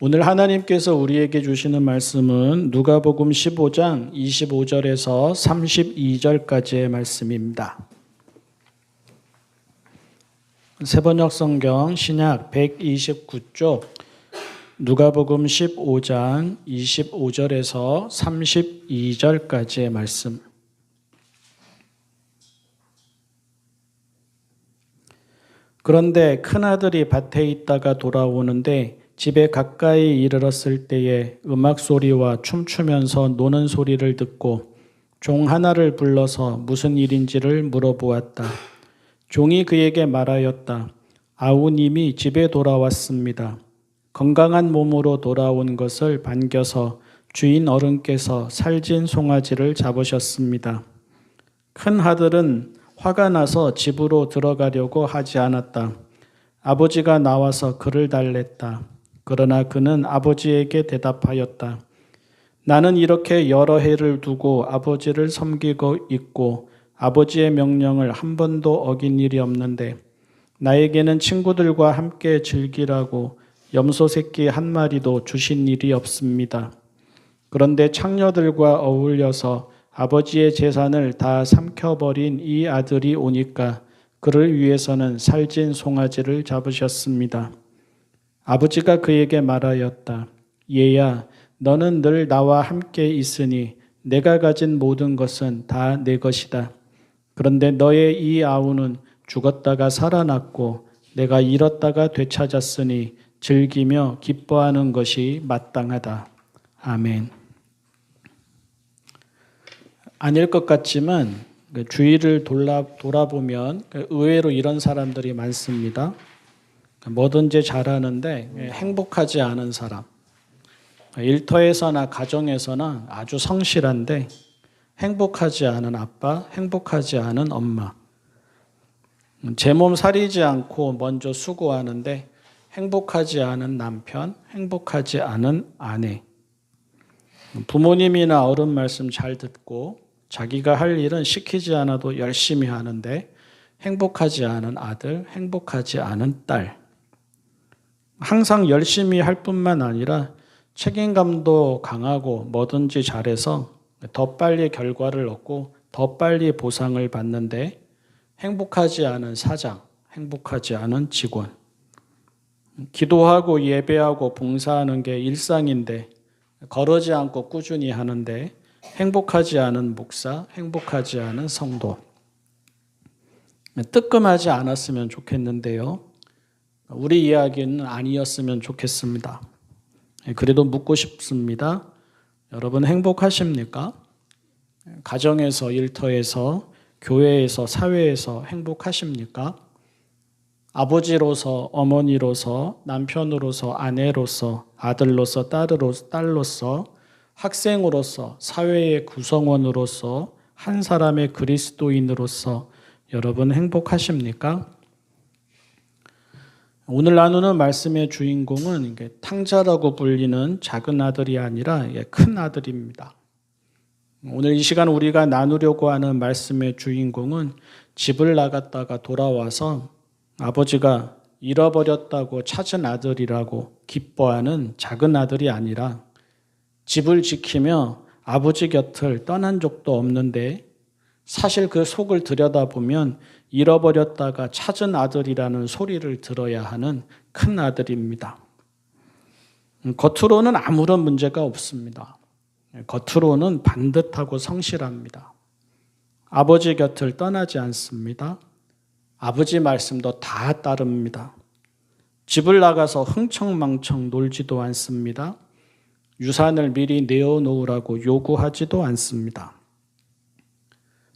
오늘 하나님께서 우리에게 주시는 말씀은 누가복음 15장 25절에서 32절까지의 말씀입니다. 새번역 성경 신약 129쪽 누가복음 15장 25절에서 32절까지의 말씀. 그런데 큰아들이 밭에 있다가 돌아오는데 집에 가까이 이르렀을 때에 음악 소리와 춤추면서 노는 소리를 듣고 종 하나를 불러서 무슨 일인지를 물어보았다. 종이 그에게 말하였다. 아우님이 집에 돌아왔습니다. 건강한 몸으로 돌아온 것을 반겨서 주인 어른께서 살진 송아지를 잡으셨습니다. 큰 아들은 화가 나서 집으로 들어가려고 하지 않았다. 아버지가 나와서 그를 달랬다. 그러나 그는 아버지에게 대답하였다. 나는 이렇게 여러 해를 두고 아버지를 섬기고 있고 아버지의 명령을 한 번도 어긴 일이 없는데 나에게는 친구들과 함께 즐기라고 염소 새끼 한 마리도 주신 일이 없습니다. 그런데 창녀들과 어울려서 아버지의 재산을 다 삼켜버린 이 아들이 오니까 그를 위해서는 살진 송아지를 잡으셨습니다. 아버지가 그에게 말하였다. 얘야, 너는 늘 나와 함께 있으니 내가 가진 모든 것은 다 내 것이다. 그런데 너의 이 아우는 죽었다가 살아났고 내가 잃었다가 되찾았으니 즐기며 기뻐하는 것이 마땅하다. 아멘. 아닐 것 같지만 주위를 돌아보면 의외로 이런 사람들이 많습니다. 뭐든지 잘하는데 행복하지 않은 사람. 일터에서나 가정에서나 아주 성실한데 행복하지 않은 아빠, 행복하지 않은 엄마. 제 몸 사리지 않고 먼저 수고하는데 행복하지 않은 남편, 행복하지 않은 아내. 부모님이나 어른 말씀 잘 듣고 자기가 할 일은 시키지 않아도 열심히 하는데 행복하지 않은 아들, 행복하지 않은 딸. 항상 열심히 할 뿐만 아니라 책임감도 강하고 뭐든지 잘해서 더 빨리 결과를 얻고 더 빨리 보상을 받는데 행복하지 않은 사장, 행복하지 않은 직원. 기도하고 예배하고 봉사하는 게 일상인데 거르지 않고 꾸준히 하는데 행복하지 않은 목사, 행복하지 않은 성도. 뜨끔하지 않았으면 좋겠는데요. 우리 이야기는 아니었으면 좋겠습니다. 그래도 묻고 싶습니다. 여러분 행복하십니까? 가정에서, 일터에서, 교회에서, 사회에서 행복하십니까? 아버지로서, 어머니로서, 남편으로서, 아내로서, 아들로서, 딸로서, 학생으로서, 사회의 구성원으로서, 한 사람의 그리스도인으로서 여러분 행복하십니까? 오늘 나누는 말씀의 주인공은 탕자라고 불리는 작은 아들이 아니라 큰 아들입니다. 오늘 이 시간 우리가 나누려고 하는 말씀의 주인공은 집을 나갔다가 돌아와서 아버지가 잃어버렸다고 찾은 아들이라고 기뻐하는 작은 아들이 아니라 집을 지키며 아버지 곁을 떠난 적도 없는데 사실 그 속을 들여다보면 잃어버렸다가 찾은 아들이라는 소리를 들어야 하는 큰 아들입니다. 겉으로는 아무런 문제가 없습니다. 겉으로는 반듯하고 성실합니다. 아버지 곁을 떠나지 않습니다. 아버지 말씀도 다 따릅니다. 집을 나가서 흥청망청 놀지도 않습니다. 유산을 미리 내어놓으라고 요구하지도 않습니다.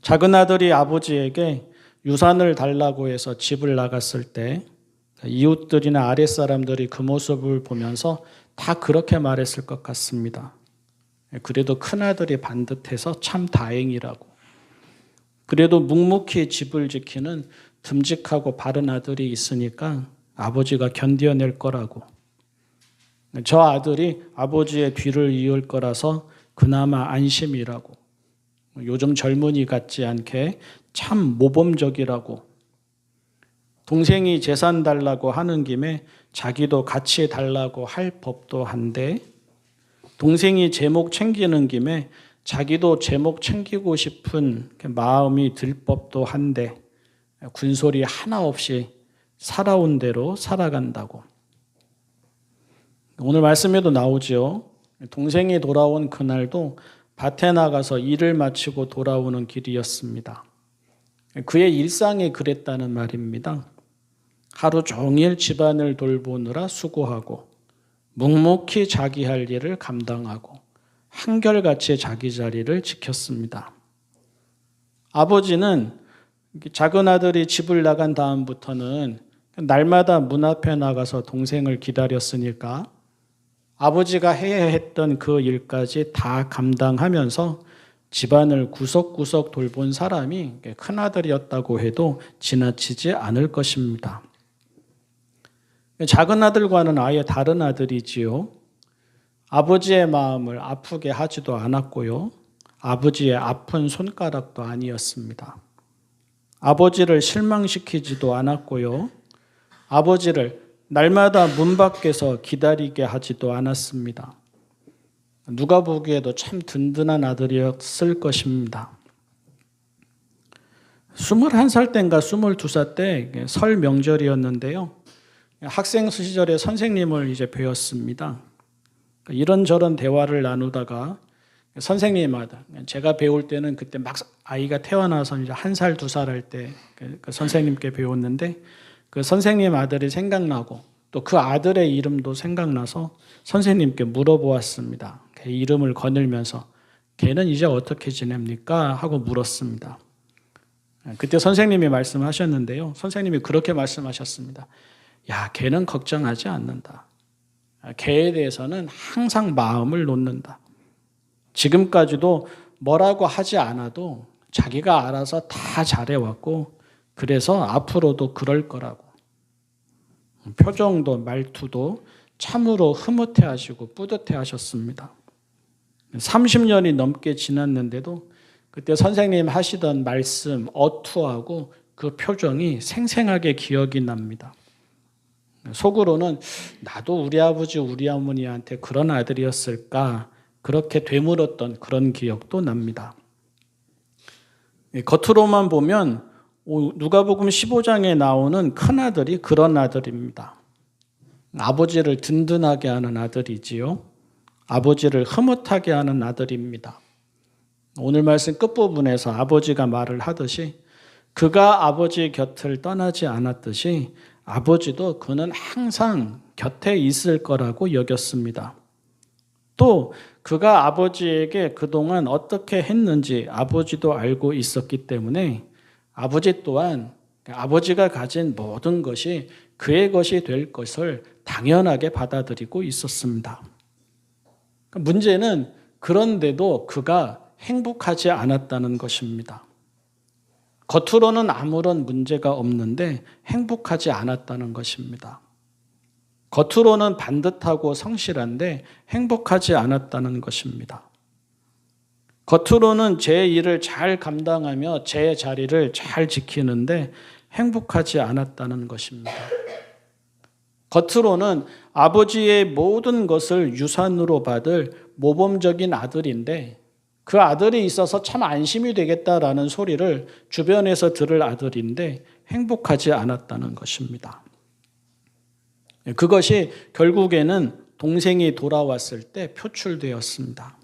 작은 아들이 아버지에게 유산을 달라고 해서 집을 나갔을 때 이웃들이나 아랫사람들이 그 모습을 보면서 다 그렇게 말했을 것 같습니다. 그래도 큰아들이 반듯해서 참 다행이라고. 그래도 묵묵히 집을 지키는 듬직하고 바른 아들이 있으니까 아버지가 견뎌낼 거라고. 저 아들이 아버지의 뒤를 이을 거라서 그나마 안심이라고. 요즘 젊은이 같지 않게 참 모범적이라고. 동생이 재산 달라고 하는 김에 자기도 같이 달라고 할 법도 한데, 동생이 제목 챙기는 김에 자기도 제목 챙기고 싶은 마음이 들 법도 한데, 군소리 하나 없이 살아온 대로 살아간다고. 오늘 말씀에도 나오죠. 동생이 돌아온 그날도 밭에 나가서 일을 마치고 돌아오는 길이었습니다. 그의 일상이 그랬다는 말입니다. 하루 종일 집안을 돌보느라 수고하고 묵묵히 자기 할 일을 감당하고 한결같이 자기 자리를 지켰습니다. 아버지는 작은 아들이 집을 나간 다음부터는 날마다 문 앞에 나가서 동생을 기다렸으니까 아버지가 해야 했던 그 일까지 다 감당하면서 집안을 구석구석 돌본 사람이 큰아들이었다고 해도 지나치지 않을 것입니다. 작은 아들과는 아예 다른 아들이지요. 아버지의 마음을 아프게 하지도 않았고요. 아버지의 아픈 손가락도 아니었습니다. 아버지를 실망시키지도 않았고요. 아버지를 날마다 문 밖에서 기다리게 하지도 않았습니다. 누가 보기에도 참 든든한 아들이었을 것입니다. 21살 때인가 22살 때 설 명절이었는데요. 학생 시절에 선생님을 이제 배웠습니다. 이런저런 대화를 나누다가 선생님 아들, 제가 배울 때는 그때 막 아이가 태어나서 이제 1살, 2살 할 때 그 선생님께 배웠는데 그 선생님 아들이 생각나고 또 그 아들의 이름도 생각나서 선생님께 물어보았습니다. 걔 이름을 거닐면서 걔는 이제 어떻게 지냅니까? 하고 물었습니다. 그때 선생님이 말씀하셨는데요. 선생님이 그렇게 말씀하셨습니다. 야, 걔는 걱정하지 않는다. 걔에 대해서는 항상 마음을 놓는다. 지금까지도 뭐라고 하지 않아도 자기가 알아서 다 잘해왔고 그래서 앞으로도 그럴 거라고. 표정도 말투도 참으로 흐뭇해하시고 뿌듯해하셨습니다. 30년이 넘게 지났는데도 그때 선생님 하시던 말씀, 어투하고 그 표정이 생생하게 기억이 납니다. 속으로는 나도 우리 아버지, 우리 어머니한테 그런 아들이었을까 그렇게 되물었던 그런 기억도 납니다. 겉으로만 보면 누가복음 15장에 나오는 큰아들이 그런 아들입니다. 아버지를 든든하게 하는 아들이지요. 아버지를 흐뭇하게 하는 아들입니다. 오늘 말씀 끝부분에서 아버지가 말을 하듯이 그가 아버지 곁을 떠나지 않았듯이 아버지도 그는 항상 곁에 있을 거라고 여겼습니다. 또 그가 아버지에게 그동안 어떻게 했는지 아버지도 알고 있었기 때문에 아버지 또한 아버지가 가진 모든 것이 그의 것이 될 것을 당연하게 받아들이고 있었습니다. 문제는 그런데도 그가 행복하지 않았다는 것입니다. 겉으로는 아무런 문제가 없는데 행복하지 않았다는 것입니다. 겉으로는 반듯하고 성실한데 행복하지 않았다는 것입니다. 겉으로는 제 일을 잘 감당하며 제 자리를 잘 지키는데 행복하지 않았다는 것입니다. 겉으로는 아버지의 모든 것을 유산으로 받을 모범적인 아들인데 그 아들이 있어서 참 안심이 되겠다라는 소리를 주변에서 들을 아들인데 행복하지 않았다는 것입니다. 그것이 결국에는 동생이 돌아왔을 때 표출되었습니다.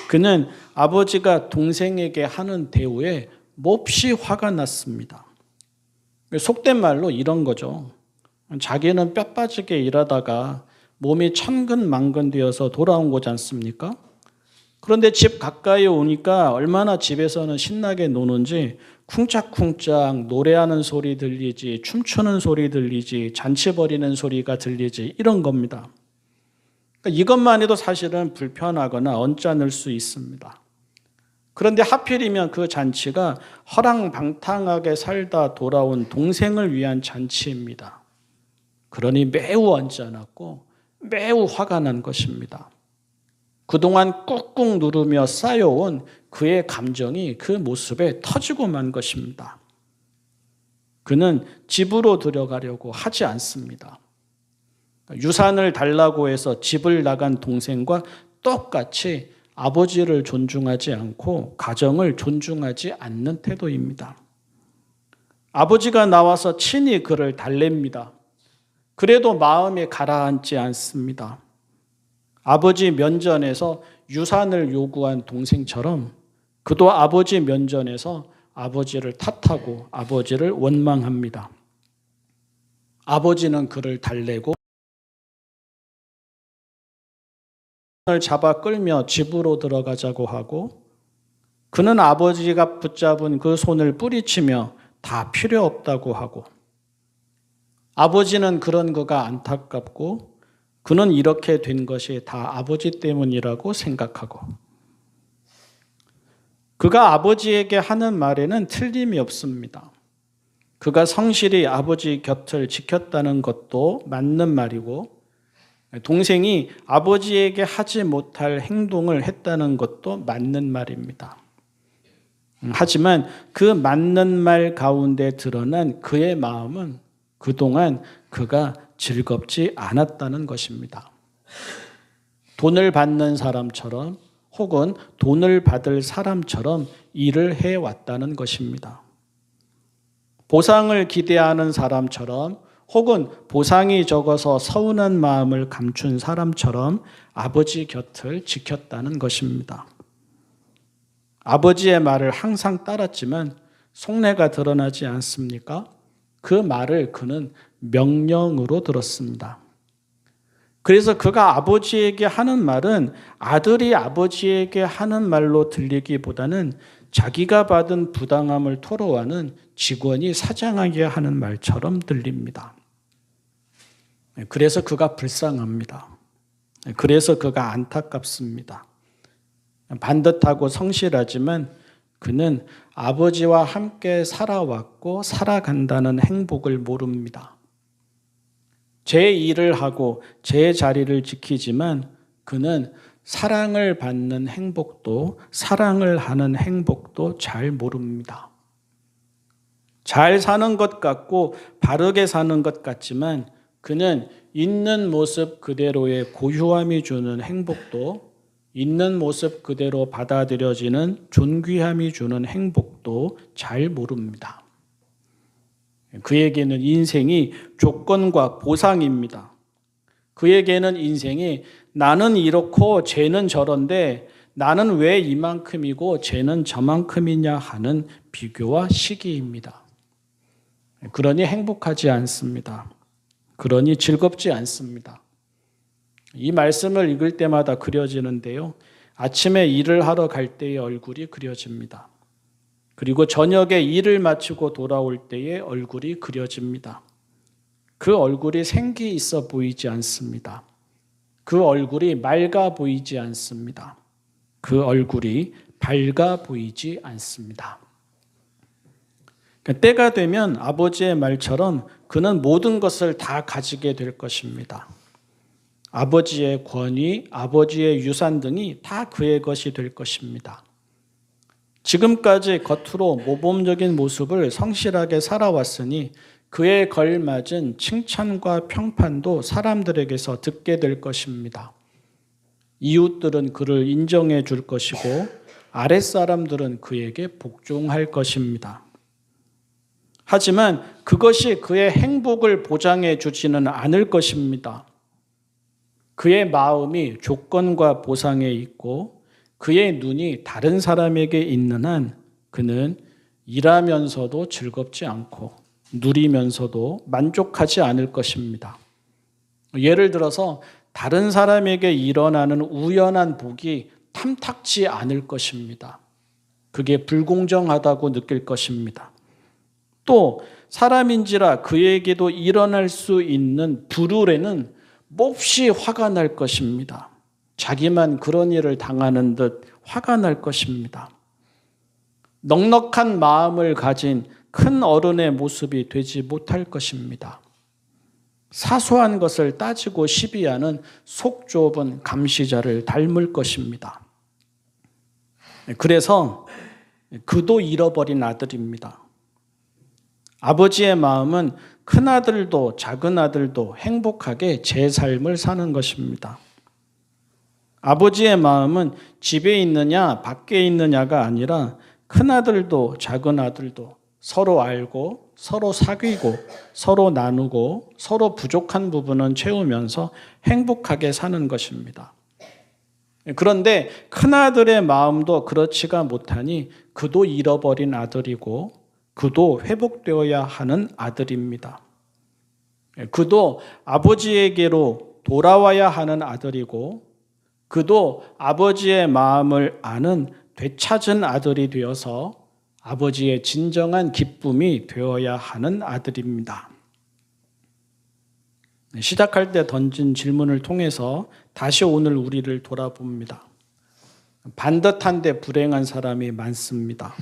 그는 아버지가 동생에게 하는 대우에 몹시 화가 났습니다. 속된 말로 이런 거죠. 자기는 뼈 빠지게 일하다가 몸이 천근만근 되어서 돌아온 거지 않습니까? 그런데 집 가까이 오니까 얼마나 집에서는 신나게 노는지 쿵짝쿵짝 노래하는 소리 들리지, 춤추는 소리 들리지, 잔치 벌이는 소리가 들리지 이런 겁니다. 그러니까 이것만 해도 사실은 불편하거나 언짢을 수 있습니다. 그런데 하필이면 그 잔치가 허랑방탕하게 살다 돌아온 동생을 위한 잔치입니다. 그러니 매우 언짢았고 매우 화가 난 것입니다. 그동안 꾹꾹 누르며 쌓여온 그의 감정이 그 모습에 터지고 만 것입니다. 그는 집으로 들어가려고 하지 않습니다. 유산을 달라고 해서 집을 나간 동생과 똑같이 아버지를 존중하지 않고 가정을 존중하지 않는 태도입니다. 아버지가 나와서 친히 그를 달랩니다. 그래도 마음에 가라앉지 않습니다. 아버지 면전에서 유산을 요구한 동생처럼 그도 아버지 면전에서 아버지를 탓하고 아버지를 원망합니다. 아버지는 그를 달래고 손을 잡아 끌며 집으로 들어가자고 하고 그는 아버지가 붙잡은 그 손을 뿌리치며 다 필요 없다고 하고 아버지는 그런 그가 안타깝고 그는 이렇게 된 것이 다 아버지 때문이라고 생각하고 그가 아버지에게 하는 말에는 틀림이 없습니다. 그가 성실히 아버지 곁을 지켰다는 것도 맞는 말이고 동생이 아버지에게 하지 못할 행동을 했다는 것도 맞는 말입니다. 하지만 그 맞는 말 가운데 드러난 그의 마음은 그동안 그가 즐겁지 않았다는 것입니다. 돈을 받는 사람처럼 혹은 돈을 받을 사람처럼 일을 해왔다는 것입니다. 보상을 기대하는 사람처럼 혹은 보상이 적어서 서운한 마음을 감춘 사람처럼 아버지 곁을 지켰다는 것입니다. 아버지의 말을 항상 따랐지만 속내가 드러나지 않습니까? 그 말을 그는 명령으로 들었습니다. 그래서 그가 아버지에게 하는 말은 아들이 아버지에게 하는 말로 들리기보다는 자기가 받은 부당함을 토로하는 직원이 사장에게 하는 말처럼 들립니다. 그래서 그가 불쌍합니다. 그래서 그가 안타깝습니다. 반듯하고 성실하지만 그는 아버지와 함께 살아왔고 살아간다는 행복을 모릅니다. 제 일을 하고 제 자리를 지키지만 그는 사랑을 받는 행복도 사랑을 하는 행복도 잘 모릅니다. 잘 사는 것 같고 바르게 사는 것 같지만 그는 있는 모습 그대로의 고유함이 주는 행복도 있는 모습 그대로 받아들여지는 존귀함이 주는 행복도 잘 모릅니다. 그에게는 인생이 조건과 보상입니다. 그에게는 인생이 나는 이렇고 쟤는 저런데 나는 왜 이만큼이고 쟤는 저만큼이냐 하는 비교와 시기입니다. 그러니 행복하지 않습니다. 그러니 즐겁지 않습니다. 이 말씀을 읽을 때마다 그려지는데요. 아침에 일을 하러 갈 때의 얼굴이 그려집니다. 그리고 저녁에 일을 마치고 돌아올 때의 얼굴이 그려집니다. 그 얼굴이 생기 있어 보이지 않습니다. 그 얼굴이 맑아 보이지 않습니다. 그 얼굴이 밝아 보이지 않습니다. 때가 되면 아버지의 말처럼 그는 모든 것을 다 가지게 될 것입니다. 아버지의 권위, 아버지의 유산 등이 다 그의 것이 될 것입니다. 지금까지 겉으로 모범적인 모습을 성실하게 살아왔으니 그에 걸맞은 칭찬과 평판도 사람들에게서 듣게 될 것입니다. 이웃들은 그를 인정해 줄 것이고 아랫사람들은 그에게 복종할 것입니다. 하지만 그것이 그의 행복을 보장해 주지는 않을 것입니다. 그의 마음이 조건과 보상에 있고 그의 눈이 다른 사람에게 있는 한 그는 일하면서도 즐겁지 않고 누리면서도 만족하지 않을 것입니다. 예를 들어서 다른 사람에게 일어나는 우연한 복이 탐탁지 않을 것입니다. 그게 불공정하다고 느낄 것입니다. 또 사람인지라 그에게도 일어날 수 있는 불운에는 몹시 화가 날 것입니다. 자기만 그런 일을 당하는 듯 화가 날 것입니다. 넉넉한 마음을 가진 큰 어른의 모습이 되지 못할 것입니다. 사소한 것을 따지고 시비하는 속 좁은 감시자를 닮을 것입니다. 그래서 그도 잃어버린 아들입니다. 아버지의 마음은 큰아들도 작은아들도 행복하게 제 삶을 사는 것입니다. 아버지의 마음은 집에 있느냐 밖에 있느냐가 아니라 큰아들도 작은아들도 서로 알고 서로 사귀고 서로 나누고 서로 부족한 부분은 채우면서 행복하게 사는 것입니다. 그런데 큰아들의 마음도 그렇지가 못하니 그도 잃어버린 아들이고 그도 회복되어야 하는 아들입니다. 그도 아버지에게로 돌아와야 하는 아들이고 그도 아버지의 마음을 아는 되찾은 아들이 되어서 아버지의 진정한 기쁨이 되어야 하는 아들입니다. 시작할 때 던진 질문을 통해서 다시 오늘 우리를 돌아봅니다. 반듯한데 불행한 사람이 많습니다.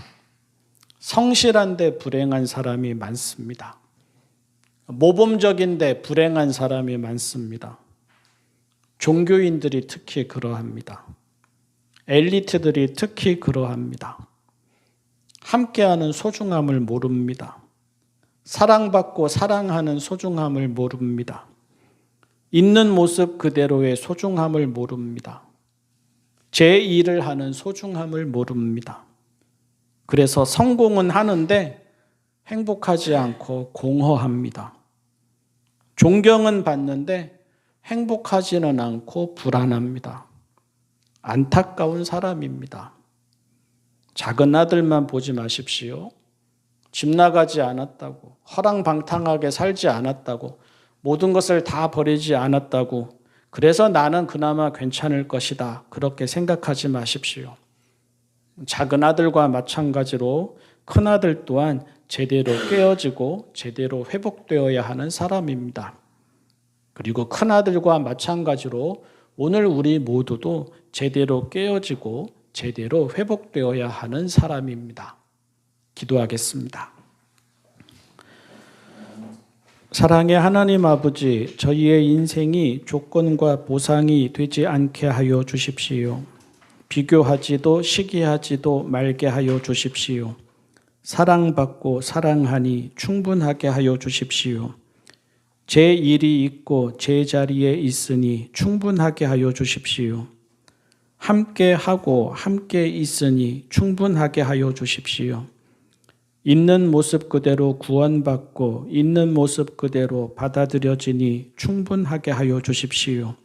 성실한데 불행한 사람이 많습니다. 모범적인데 불행한 사람이 많습니다. 종교인들이 특히 그러합니다. 엘리트들이 특히 그러합니다. 함께하는 소중함을 모릅니다. 사랑받고 사랑하는 소중함을 모릅니다. 있는 모습 그대로의 소중함을 모릅니다. 제 일을 하는 소중함을 모릅니다. 그래서 성공은 하는데 행복하지 않고 공허합니다. 존경은 받는데 행복하지는 않고 불안합니다. 안타까운 사람입니다. 작은 아들만 보지 마십시오. 집 나가지 않았다고, 허랑방탕하게 살지 않았다고, 모든 것을 다 버리지 않았다고, 그래서 나는 그나마 괜찮을 것이다. 그렇게 생각하지 마십시오. 작은 아들과 마찬가지로 큰 아들 또한 제대로 깨어지고 제대로 회복되어야 하는 사람입니다. 그리고 큰 아들과 마찬가지로 오늘 우리 모두도 제대로 깨어지고 제대로 회복되어야 하는 사람입니다. 기도하겠습니다. 사랑의 하나님 아버지, 저희의 인생이 조건과 보상이 되지 않게 하여 주십시오. 비교하지도 시기하지도 말게 하여 주십시오. 사랑받고 사랑하니 충분하게 하여 주십시오. 제 일이 있고 제 자리에 있으니 충분하게 하여 주십시오. 함께 하고 함께 있으니 충분하게 하여 주십시오. 있는 모습 그대로 구원받고 있는 모습 그대로 받아들여지니 충분하게 하여 주십시오.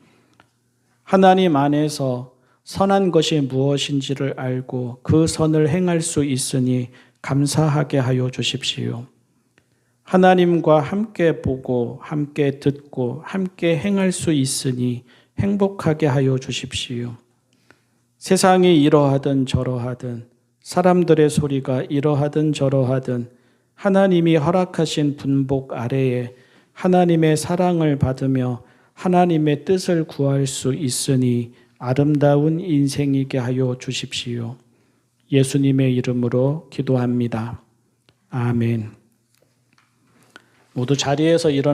하나님 안에서 선한 것이 무엇인지를 알고 그 선을 행할 수 있으니 감사하게 하여 주십시오. 하나님과 함께 보고 함께 듣고 함께 행할 수 있으니 행복하게 하여 주십시오. 세상이 이러하든 저러하든 사람들의 소리가 이러하든 저러하든 하나님이 허락하신 분복 아래에 하나님의 사랑을 받으며 하나님의 뜻을 구할 수 있으니 아름다운 인생이게 하여 주십시오. 예수님의 이름으로 기도합니다. 아멘. 모두 자리에서 일어나